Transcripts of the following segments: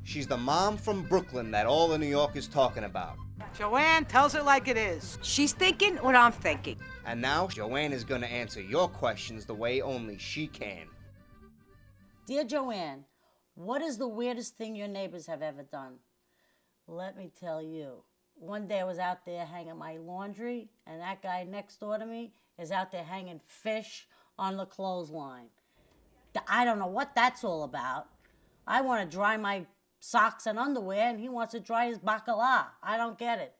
She's the mom from Brooklyn that all of New York is talking about. JoAnn tells it like it is. She's thinking what I'm thinking. And now, JoAnn is gonna answer your questions the way only she can. Dear JoAnn, what is the weirdest thing your neighbors have ever done? Let me tell you. One day I was out there hanging my laundry, and that guy next door to me is out there hanging fish on the clothesline. I don't know what that's all about. I want to dry my socks and underwear, and he wants to dry his bacala. I don't get it.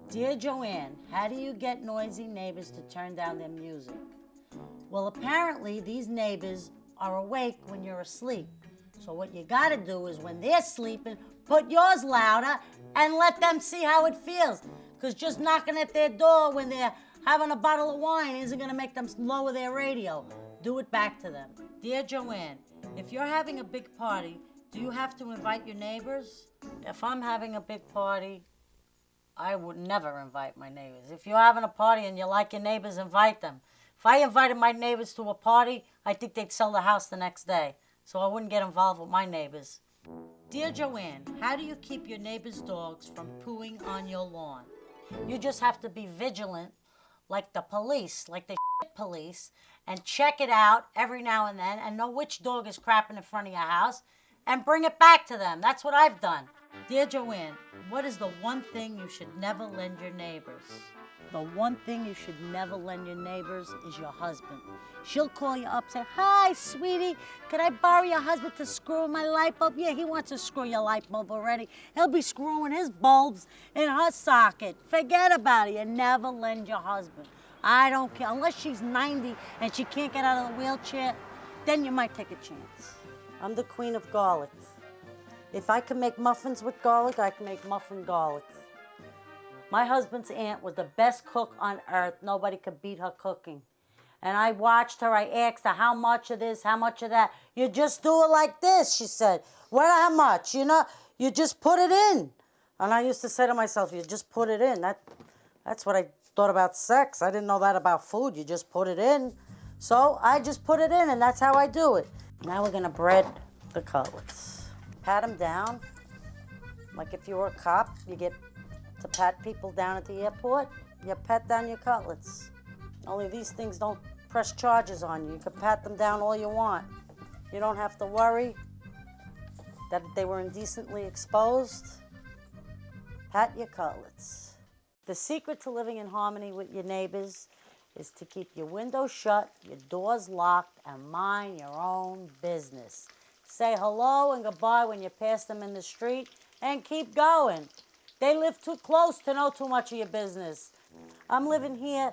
Dear JoAnn, how do you get noisy neighbors to turn down their music? Well, apparently these neighbors are awake when you're asleep. So what you gotta do is when they're sleeping, put yours louder and let them see how it feels. Because just knocking at their door when they're having a bottle of wine isn't gonna make them lower their radio. Do it back to them. Dear JoAnn, if you're having a big party, do you have to invite your neighbors? If I'm having a big party, I would never invite my neighbors. If you're having a party and you like your neighbors, invite them. If I invited my neighbors to a party, I think they'd sell the house the next day. So I wouldn't get involved with my neighbors. Dear JoAnn, how do you keep your neighbors' dogs from pooing on your lawn? You just have to be vigilant, like the police, like the police, and check it out every now and then and know which dog is crapping in front of your house and bring it back to them. That's what I've done. Dear JoAnn, what is the one thing you should never lend your neighbors? The one thing you should never lend your neighbors is your husband. She'll call you up, say, "Hi, sweetie, could I borrow your husband to screw my light bulb?" Yeah, he wants to screw your light bulb already. He'll be screwing his bulbs in her socket. Forget about it. You never lend your husband. I don't care. Unless she's 90 and she can't get out of the wheelchair, then you might take a chance. I'm the queen of garlic. If I can make muffins with garlic, I can make muffin garlic. My husband's aunt was the best cook on earth. Nobody could beat her cooking. And I watched her. I asked her, how much of this, how much of that? You just do it like this, she said. Well, how much? You know, you just put it in. And I used to say to myself, you just put it in. That's what I thought about sex. I didn't know that about food. You just put it in. So I just put it in, and that's how I do it. Now we're going to bread the cutlets. Pat them down. Like if you were a cop, you get to pat people down at the airport, you pat down your cutlets. Only these things don't press charges on you. You can pat them down all you want. You don't have to worry that they were indecently exposed. Pat your cutlets. The secret to living in harmony with your neighbors is to keep your windows shut, your doors locked, and mind your own business. Say hello and goodbye when you pass them in the street, and keep going. They live too close to know too much of your business. I'm living here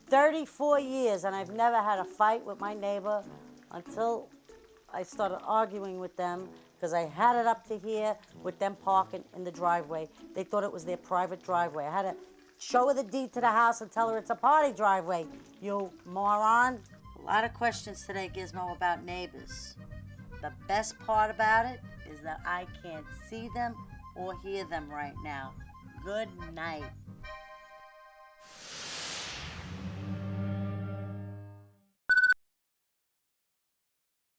34 years, and I've never had a fight with my neighbor until I started arguing with them because I had it up to here with them parking in the driveway. They thought it was their private driveway. I had to show her the deed to the house and tell her it's a party driveway, you moron. A lot of questions today, Gizmo, about neighbors. The best part about it is that I can't see them or hear them right now. Good night.